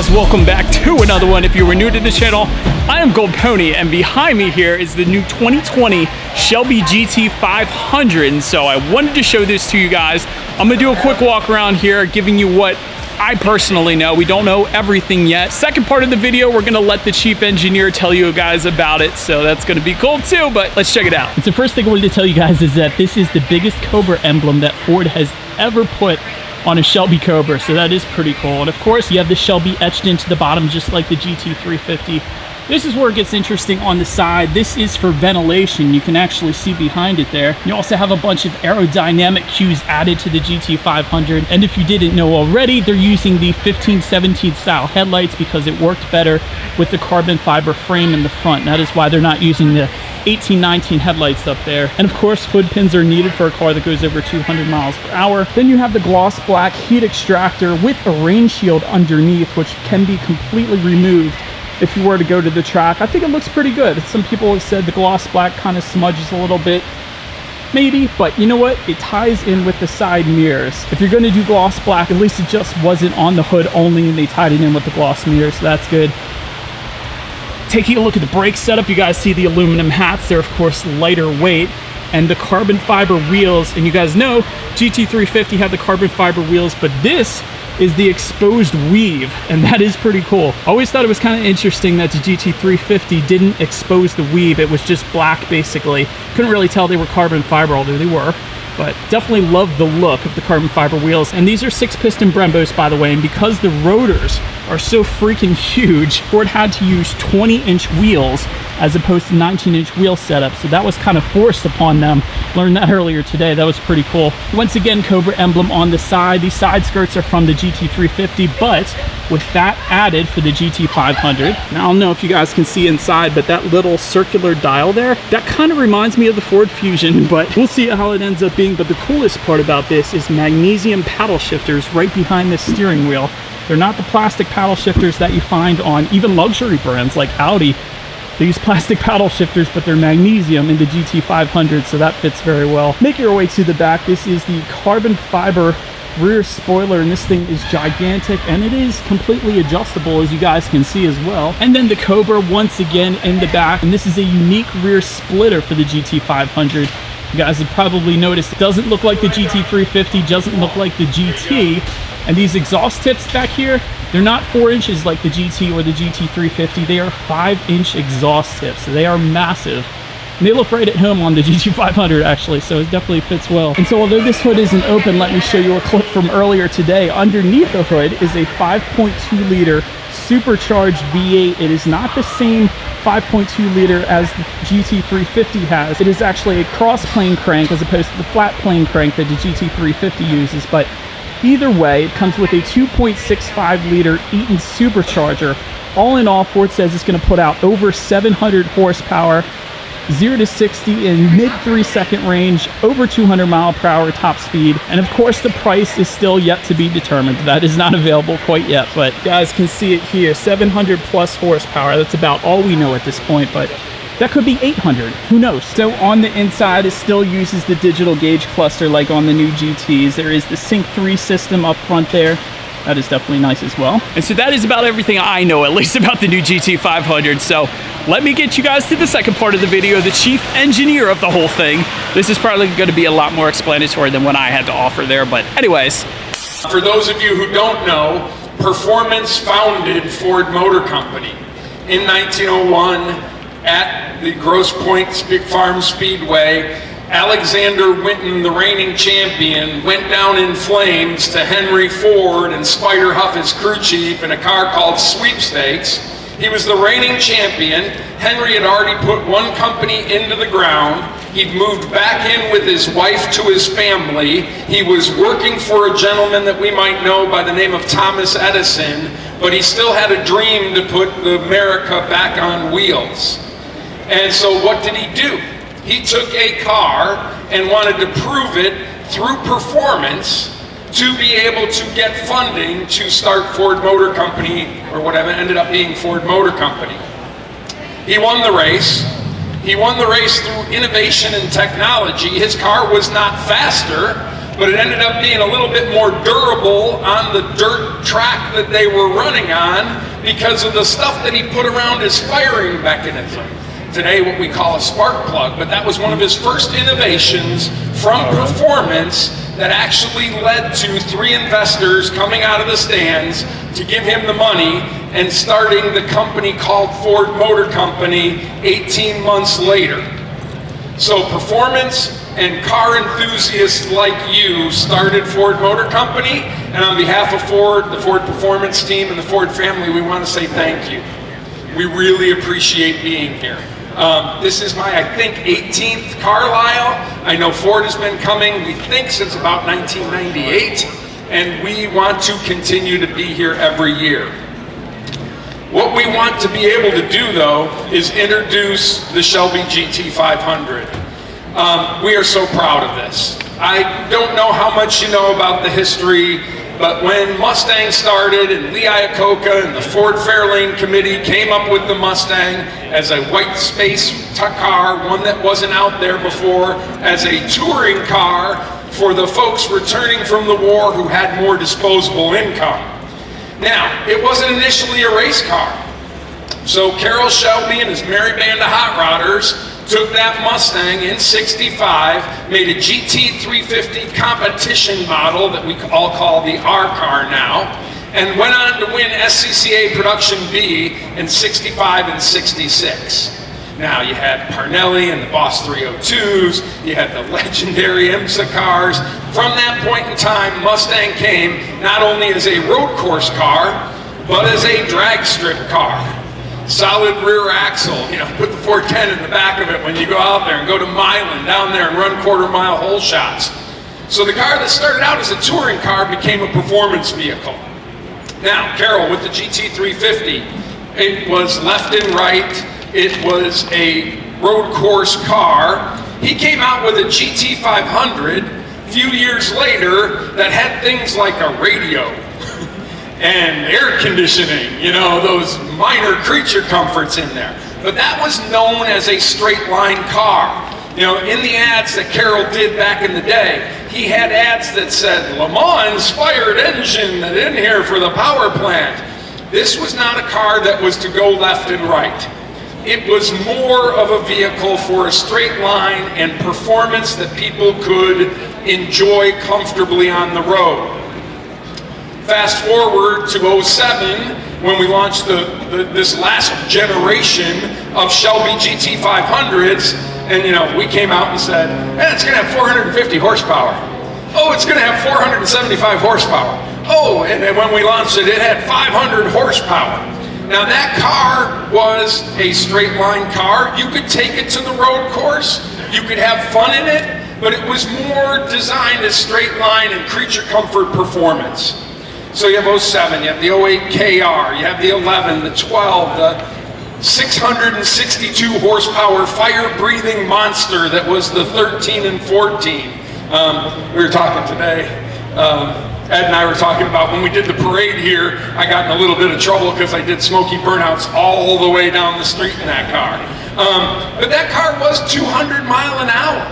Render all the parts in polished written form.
guys, welcome back to another one. If you were new to the channel, I am Gold Pony, and behind me here is the new 2020 Shelby GT500. And so I wanted to show this to you guys. I'm gonna do a quick walk around here, giving you what I personally know. We don't know everything yet. Second part of the video, we're gonna let the chief engineer tell you guys about it, so that's gonna be cool too, but let's check it out. So the first thing I wanted to tell you guys is that this is the biggest Cobra emblem that Ford has ever put on a Shelby Cobra, so that is pretty cool. And of course, you have the Shelby etched into the bottom, just like the GT350. This is where it gets interesting on the side. This is for ventilation. You can actually see behind it there. You also have a bunch of aerodynamic cues added to the GT500. And if you didn't know already, they're using the 1517 style headlights because it worked better with the carbon fiber frame in the front. And that is why they're not using the 1819 headlights up there. And of course, hood pins are needed for a car that goes over 200 miles per hour. Then you have the gloss black heat extractor with a rain shield underneath, which can be completely removed if you were to go to the track. I think it looks pretty good. Some people have said the gloss black kind of smudges a little bit, maybe, but you know what? It ties in with the side mirrors. If you're gonna do gloss black, at least it just wasn't on the hood only and they tied it in with the gloss mirrors, so that's good. Taking a look at the brake setup, you guys see the aluminum hats. They're of course lighter weight, and the carbon fiber wheels, and you guys know GT350 had the carbon fiber wheels, but this is the exposed weave, and that is pretty cool. I always thought it was kind of interesting that the GT350 didn't expose the weave. It was just black, basically. Couldn't really tell they were carbon fiber, although they were, but definitely love the look of the carbon fiber wheels. And these are 6-piston Brembos, by the way, and because the rotors are so freaking huge, Ford had to use 20-inch wheels as opposed to 19-inch wheel setup, so that was kind of forced upon them. Learned that earlier today. That was pretty cool. Once again, Cobra emblem on the side. These side skirts are from the GT350, but with that added for the GT500. Now, I don't know if you guys can see inside, but that little circular dial there, that kind of reminds me of the Ford Fusion, but we'll see how it ends up being. But the coolest part about this is magnesium paddle shifters right behind the steering wheel. They're not the plastic paddle shifters that you find on even luxury brands like Audi. They use plastic paddle shifters, but they're magnesium in the GT500, so that fits very well. Make your way to the back. This is the carbon fiber rear spoiler, and this thing is gigantic, and it is completely adjustable, as you guys can see as well. And then the Cobra once again in the back, and this is a unique rear splitter for the GT500. You guys have probably noticed it doesn't look like the GT350, doesn't look like the GT. And these exhaust tips back here, they're not 4 inches like the GT or the GT350. They are 5-inch exhaust tips. So they are massive. And they look right at home on the GT500 actually, so it definitely fits well. And so although this hood isn't open, let me show you a clip from earlier today. Underneath the hood is a 5.2 liter supercharged V8. It is not the same 5.2 liter as the GT350 has. It is actually a cross plane crank as opposed to the flat plane crank that the GT350 uses, but either way, it comes with a 2.65 liter Eaton supercharger. All in all, Ford says it's going to put out over 700 horsepower, 0 to 60 in mid 3-second range, over 200 mile per hour top speed. And of course, the price is still yet to be determined. That is not available quite yet, but you guys can see it here, 700 plus horsepower. That's about all we know at this point, but that could be 800, who knows? So on the inside, it still uses the digital gauge cluster like on the new GTs. There is the Sync 3 system up front there. That is definitely nice as well. And so that is about everything I know, at least about the new GT500. So let me get you guys to the second part of the video, the chief engineer of the whole thing. This is probably going to be a lot more explanatory than what I had to offer there, but anyways. For those of you who don't know, Performance founded Ford Motor Company in 1901 at the Grosse Pointe Farm Speedway. Alexander Winton, the reigning champion, went down in flames to Henry Ford and Spider Huff, his crew chief, in a car called Sweepstakes. He was the reigning champion. Henry had already put one company into the ground. He'd moved back in with his wife to his family. He was working for a gentleman that we might know by the name of Thomas Edison, but he still had a dream to put America back on wheels. And so what did he do? He took a car and wanted to prove it through performance to be able to get funding to start Ford Motor Company, or whatever ended up being Ford Motor Company. He won the race. He won the race through innovation and technology. His car was not faster, but it ended up being a little bit more durable on the dirt track that they were running on because of the stuff that he put around his firing mechanism. Today, what we call a spark plug, but that was one of his first innovations from performance that actually led to 3 investors coming out of the stands to give him the money and starting the company called Ford Motor Company 18 months later. So performance and car enthusiasts like you started Ford Motor Company, and on behalf of Ford, the Ford Performance team, and the Ford family, we want to say thank you. We really appreciate being here. This is my, I think, 18th Carlisle. I know Ford has been coming, we think, since about 1998, and we want to continue to be here every year. What we want to be able to do, though, is introduce the Shelby GT500. We are so proud of this. I don't know how much you know about the history, but when Mustang started and Lee Iacocca and the Ford Fairlane Committee came up with the Mustang as a white space car, one that wasn't out there before, as a touring car for the folks returning from the war who had more disposable income. Now, it wasn't initially a race car. So Carroll Shelby and his merry band of hot rodders took that Mustang in '65, made a GT350 competition model that we all call the R car now, and went on to win SCCA Production B in '65 and '66. Now you had Parnelli and the Boss 302s, you had the legendary IMSA cars. From that point in time, Mustang came not only as a road course car, but as a drag strip car. Solid rear axle, you know, put the 410 in the back of it when you go out there and go to Milan down there and run quarter-mile hole shots. So the car that started out as a touring car became a performance vehicle. Now, Carroll with the GT350, it was left and right, it was a road course car. He came out with a GT500 a few years later that had things like a radio and air conditioning, you know, those minor creature comforts in there. But that was known as a straight line car. You know, in the ads that Carroll did back in the day, he had ads that said, Le Mans-inspired engine in here for the power plant. This was not a car that was to go left and right. It was more of a vehicle for a straight line and performance that people could enjoy comfortably on the road. Fast forward to '07, when we launched this last generation of Shelby GT500s, and you know, we came out and said, hey, it's gonna have 450 horsepower. Oh, it's gonna have 475 horsepower. Oh, and then when we launched it, it had 500 horsepower. Now that car was a straight line car. You could take it to the road course, you could have fun in it, but it was more designed as straight line and creature comfort performance. So you have '07, you have the '08 KR, you have the 11, the 12, the 662 horsepower fire-breathing monster that was the 13 and 14. We were talking today, Ed and I were talking about when we did the parade here, I got in a little bit of trouble because I did smoky burnouts all the way down the street in that car. But that car was 200 mile an hour.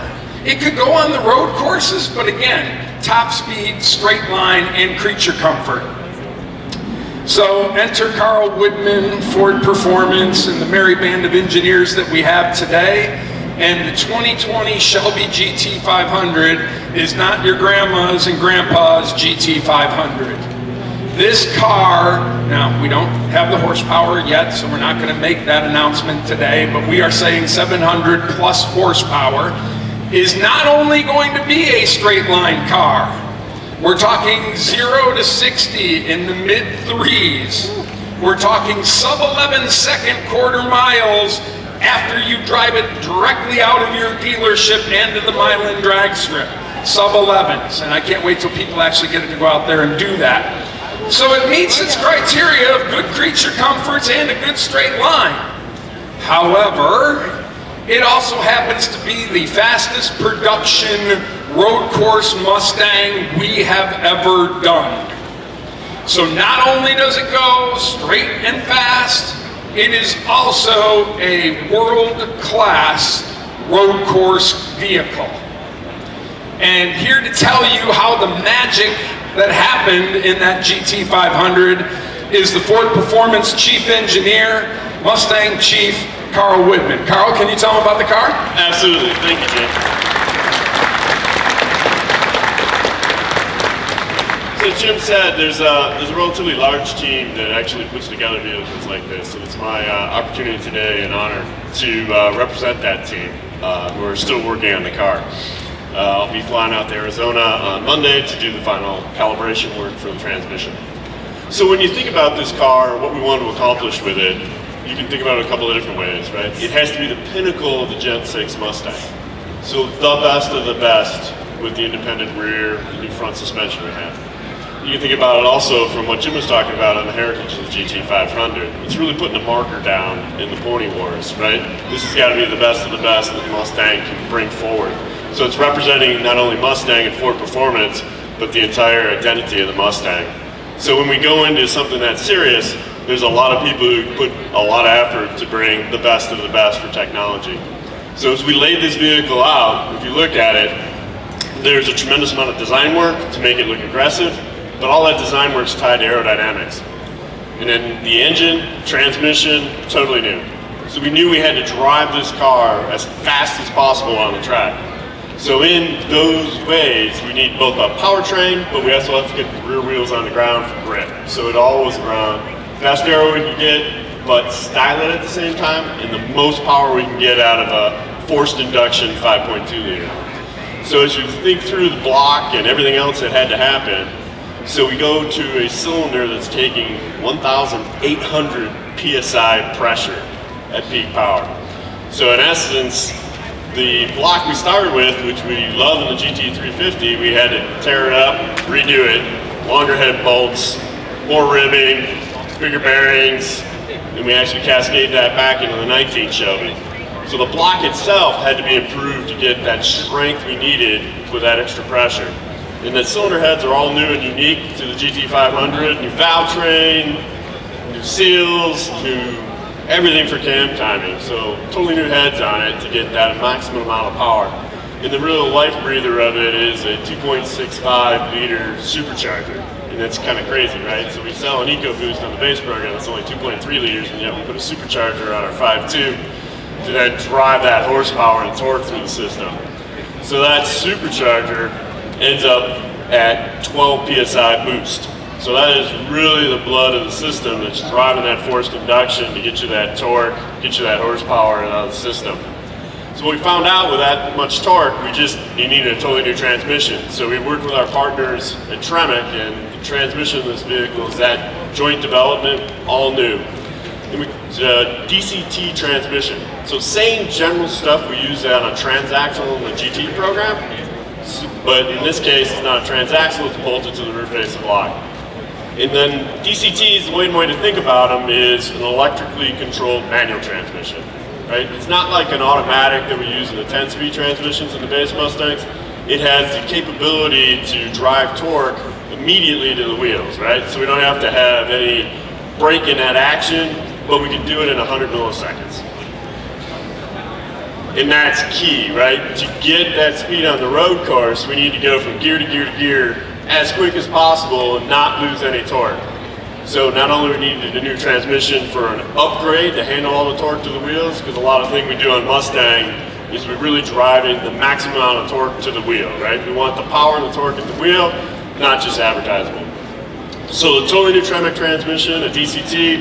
It could go on the road courses, but again, top speed, straight line, and creature comfort. So enter Carl Woodman, Ford Performance, and the merry band of engineers that we have today. And the 2020 Shelby GT500 is not your grandma's and grandpa's GT500. This car, now we don't have the horsepower yet, so we're not going to make that announcement today, but we are saying 700 plus horsepower, is not only going to be a straight line car. We're talking 0 to 60 in the mid 3s. We're talking sub 11 second quarter miles after you drive it directly out of your dealership and to the Milan drag strip. Sub 11s, and I can't wait till people actually get it to go out there and do that. So it meets its criteria of good creature comforts and a good straight line. However, it also happens to be the fastest production road course Mustang we have ever done. So not only does it go straight and fast, it is also a world-class road course vehicle. And here to tell you how the magic that happened in that GT500 is the Ford Performance Chief Engineer, Mustang Chief, Carroll Whitman. Carroll, can you tell them about the car? Absolutely, thank you, Jim. So as Jim said, there's a relatively large team that actually puts together vehicles like this, and it's my opportunity today and honor to represent that team who are still working on the car. I'll be flying out to Arizona on Monday to do the final calibration work for the transmission. So when you think about this car, what we want to accomplish with it, you can think about it a couple of different ways, right? It has to be the pinnacle of the Gen 6 Mustang. So the best of the best with the independent rear, the new front suspension we have. You can think about it also from what Jim was talking about on the heritage of the GT500. It's really putting a marker down in the pony wars, right? This has got to be the best of the best that the Mustang can bring forward. So it's representing not only Mustang and Ford Performance, but the entire identity of the Mustang. So when we go into something that's serious, there's a lot of people who put a lot of effort to bring the best of the best for technology. So as we laid this vehicle out, if you look at it, there's a tremendous amount of design work to make it look aggressive, but all that design work's tied to aerodynamics. And then the engine, transmission, totally new. So we knew we had to drive this car as fast as possible on the track. So in those ways, we need both a powertrain, but we also have to get the rear wheels on the ground for grip. So it all was around best aero we can get, but style it at the same time, and the most power we can get out of a forced induction 5.2 liter. So as you think through the block and everything else that had to happen, so we go to a cylinder that's taking 1,800 PSI pressure at peak power. So in essence, the block we started with, which we love in the GT350, we had to tear it up, redo it, longer head bolts, more ribbing, bigger bearings, and we actually cascaded that back into the 19 Shelby. So the block itself had to be improved to get that strength we needed with that extra pressure. And the cylinder heads are all new and unique to the GT500, new valve train, new seals, new everything for cam timing. So totally new heads on it to get that maximum amount of power. And the real life breather of it is a 2.65 liter supercharger. And that's kind of crazy, right? So we sell an EcoBoost on the base program that's only 2.3 liters, and yet we put a supercharger on our 5.2 to then drive that horsepower and torque through the system. So that supercharger ends up at 12 PSI boost. So that is really the blood of the system that's driving that forced induction to get you that torque, get you that horsepower out of the system. So what we found out with that much torque, you needed a totally new transmission. So we worked with our partners at Tremec, and the transmission of this vehicle is that joint development, all new. And it's a DCT transmission. So same general stuff we use on a transaxle in the GT program, but in this case it's not a transaxle, it's bolted to the rear face of the block. And then DCTs, the way to think about them is an electrically controlled manual transmission. Right? It's not like an automatic that we use in the 10-speed transmissions in the base Mustangs. It has the capability to drive torque immediately to the wheels, right? So we don't have to have any break in that action, but we can do it in 100 milliseconds. And that's key, right? To get that speed on the road course, we need to go from gear to gear to gear as quick as possible and not lose any torque. So not only we needed a new transmission for an upgrade to handle all the torque to the wheels, because a lot of things we do on Mustang is we're really driving the maximum amount of torque to the wheel, right? We want the power and the torque at the wheel, not just advertisable. So the totally new Tremec transmission, a DCT,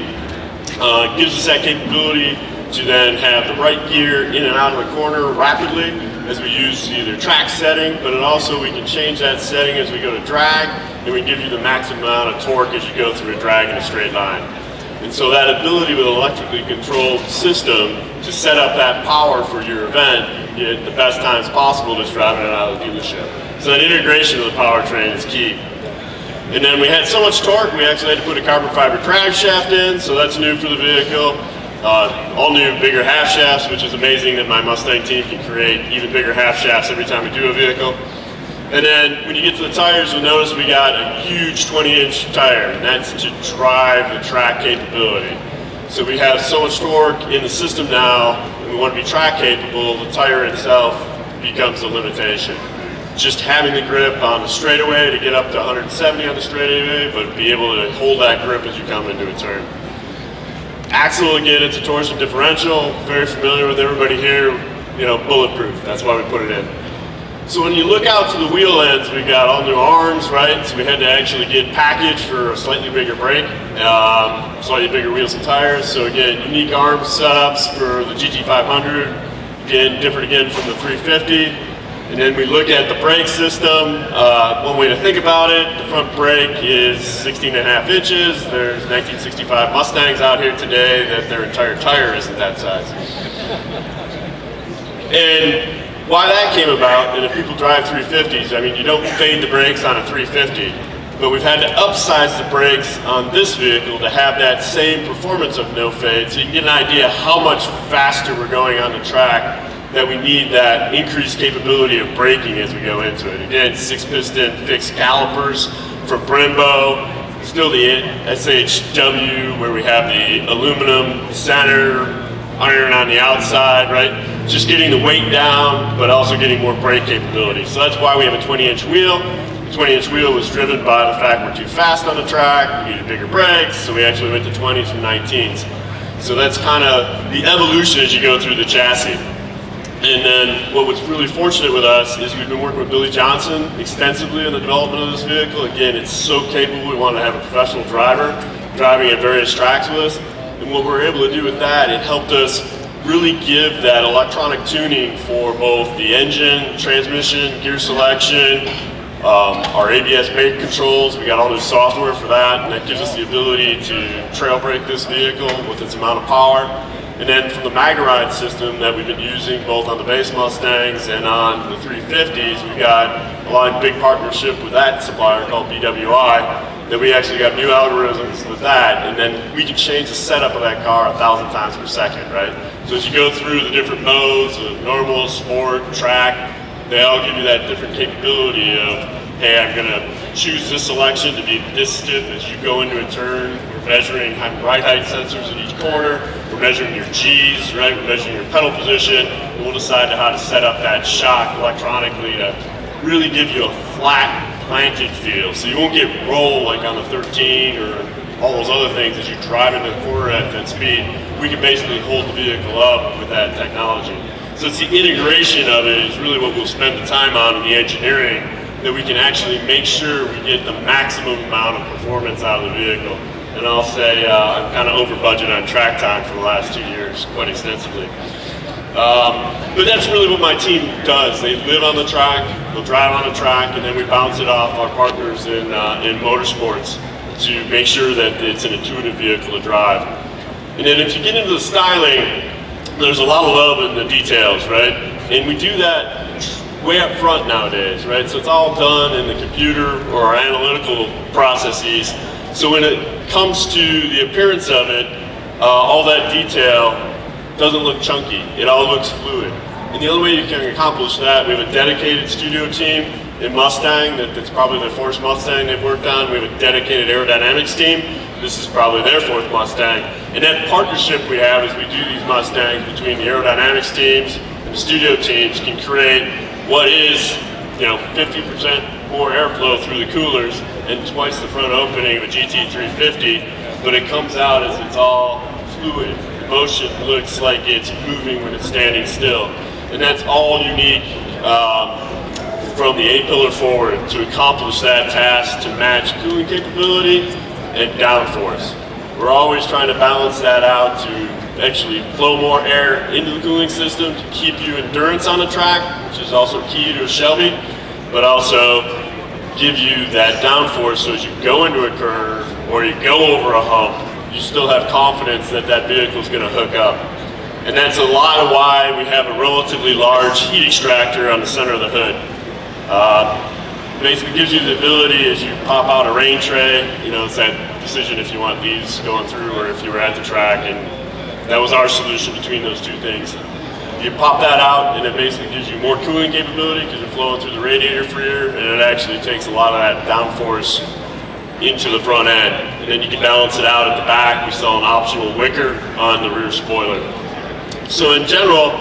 gives us that capability to then have the right gear in and out of the corner rapidly as we use either track setting, but also we can change that setting as we go to drag, and we give you the maximum amount of torque as you go through a drag in a straight line. And so that ability with an electrically controlled system to set up that power for your event, get the best times possible just driving it out of the dealership. So that integration of the powertrain is key. And then we had so much torque, we actually had to put a carbon fiber drive shaft in, so that's new for the vehicle. All new bigger half shafts, which is amazing that my Mustang team can create even bigger half shafts every time we do a vehicle. And then when you get to the tires, you'll notice we got a huge 20-inch tire, and that's to drive the track capability. So we have so much torque in the system now, and we want to be track capable, the tire itself becomes a limitation. just having the grip on the straightaway to get up to 170 on the straightaway, but be able to hold that grip as you come into a turn. Axle, again, it's a torsion differential, very familiar with everybody here, you know, bulletproof, that's why we put it in. So when you look out to the wheel ends, we got all new arms, right? So we had to actually get packaged for a slightly bigger brake, slightly bigger wheels and tires. So again, unique arm setups for the GT500, again, different again from the 350. And then we look at the brake system. One way to think about it, the front brake is 16.5 inches. There's 1965 Mustangs out here today that their entire tire isn't that size. And why that came about, and if people drive 350s, I mean, you don't fade the brakes on a 350, but we've had to upsize the brakes on this vehicle to have that same performance of no fade, so you can get an idea how much faster we're going on the track, that we need that increased capability of braking as we go into it. Again, 6-piston fixed calipers from Brembo, still the SHW where we have the aluminum center, iron on the outside, right? Just getting the weight down, but also getting more brake capability. So that's why we have a 20-inch wheel. The 20-inch wheel was driven by the fact we're too fast on the track, we needed bigger brakes, so we actually went to 20s from 19s. So that's kind of the evolution as you go through the chassis. And then what was really fortunate with us is we've been working with Billy Johnson extensively on the development of this vehicle. Again, it's so capable, we want to have a professional driver driving at various tracks with us. And what we're able to do with that, it helped us really give that electronic tuning for both the engine, transmission, gear selection, our ABS brake controls. We got all new software for that, and that gives us the ability to trail brake this vehicle with its amount of power. And then from the MagRide system that we've been using both on the base Mustangs and on the 350s, we got a lot of big partnership with that supplier called BWI, that we actually got new algorithms with that, and then we can change the setup of that car 1,000 times per second, right? So as you go through the different modes of normal, sport, track, they all give you that different capability of, hey, I'm gonna choose this selection to be this stiff as you go into a turn. We're measuring ride height sensors in each corner. We're measuring your G's, right? We're measuring your pedal position. And we'll decide how to set up that shock electronically to really give you a flat planted feel. So you won't get roll like on the 13 or all those other things as you drive into the corner at that speed. We can basically hold the vehicle up with that technology. So it's the integration of it is really what we'll spend the time on in the engineering, that we can actually make sure we get the maximum amount of performance out of the vehicle. And I'll say I'm kind of over budget on track time for the last 2 years, quite extensively. But that's really what my team does. They live on the track, they'll drive on the track, and then we bounce it off our partners in motorsports to make sure that it's an intuitive vehicle to drive. And then if you get into the styling, there's a lot of love in the details, right? And we do that way up front nowadays, right? So it's all done in the computer or our analytical processes. So when it comes to the appearance of it, all that detail doesn't look chunky. It all looks fluid. And the only way you can accomplish that, we have a dedicated studio team in Mustang, that's probably the fourth Mustang they've worked on. We have a dedicated aerodynamics team. This is probably their fourth Mustang. And that partnership we have as we do these Mustangs between the aerodynamics teams and the studio teams can create what is, 50% more airflow through the coolers and twice the front opening of a GT350, but it comes out as it's all fluid. The motion looks like it's moving when it's standing still. And that's all unique from the A-pillar forward to accomplish that task to match cooling capability and downforce. We're always trying to balance that out to actually flow more air into the cooling system to keep you endurance on the track, which is also key to a Shelby, but also give you that downforce so as you go into a curve or you go over a hump, you still have confidence that that vehicle is going to hook up. And that's a lot of why we have a relatively large heat extractor on the center of the hood. Basically gives you the ability as you pop out a rain tray, it's that decision if you want these going through or if you were at the track, and that was our solution between those two things. You pop that out and it basically gives you more cooling capability because you're flowing through the radiator freer, and it actually takes a lot of that downforce into the front end. And then you can balance it out at the back. We sell an optional wicker on the rear spoiler. So in general,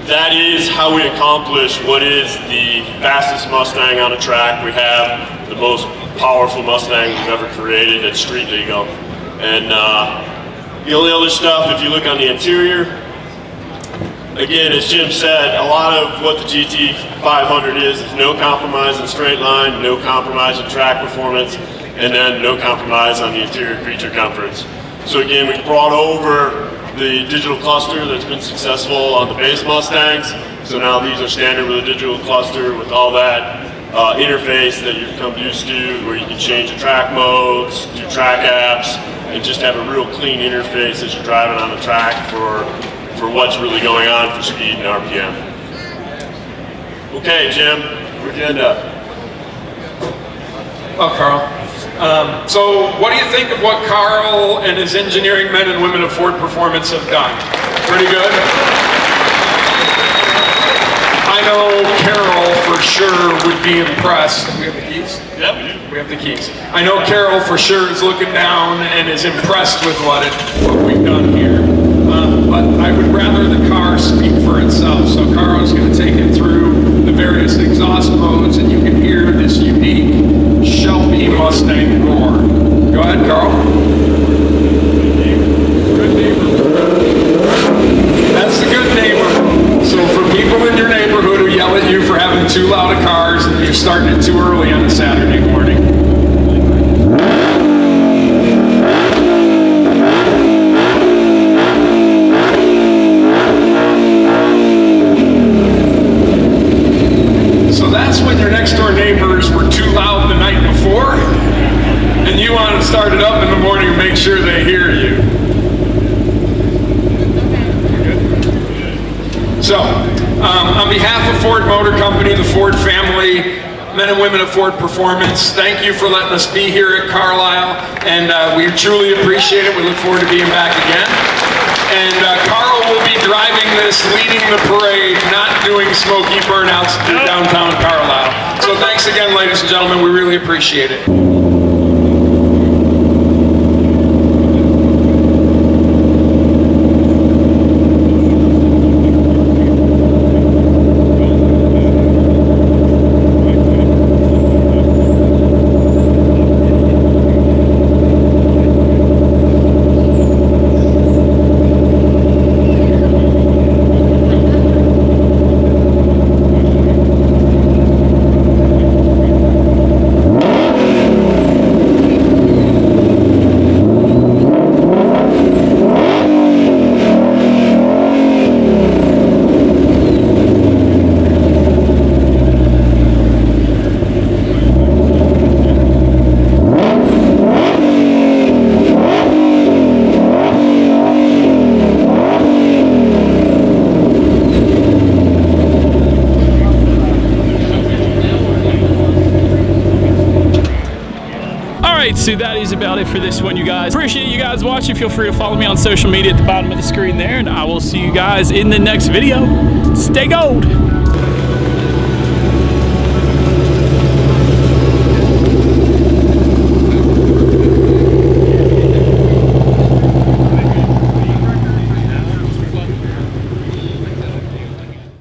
that is how we accomplish what is the fastest Mustang on a track. We have the most powerful Mustang we've ever created that's street legal. And the only other stuff, if you look on the interior, again, as Jim said, a lot of what the GT500 is no compromise in straight line, no compromise in track performance, and then no compromise on the interior creature comforts. So again, we brought over the digital cluster that's been successful on the base Mustangs. So now these are standard with a digital cluster with all that interface that you've come used to, where you can change the track modes, do track apps, and just have a real clean interface as you're driving on the track for what's really going on for speed and RPM. Okay, Jim, where'd you end up? Well, Carl. So what do you think of what Carl and his engineering men and women of Ford Performance have done? Pretty good? I know Carroll for sure would be impressed. We have the keys? Yeah, we do. We have the keys. I know Carroll for sure is looking down and is impressed with what we've done here. But I would rather the car speak for itself. So Carl's going to take it through the various exhaust modes, and you can hear this unique Shelby Mustang roar. Go ahead, Carl. Good neighbor. That's the good neighbor. So for people in your neighborhood who yell at you for having too loud of cars and you're starting it too early on a Saturday morning. So that's when your next door neighbors were too loud the night before, and you want to start it up in the morning and make sure they hear you. So, on behalf of Ford Motor Company, the Ford family, men and women of Ford Performance, thank you for letting us be here at Carlisle, and we truly appreciate it. We look forward to being back again. And Carl will be driving this, leading the parade, not doing smoky burnouts through downtown Carlisle. So thanks again, ladies and gentlemen. We really appreciate it. So that is about it for this one, you guys. Appreciate you guys watching. Feel free to follow me on social media at the bottom of the screen there, and I will see you guys in the next video. Stay gold.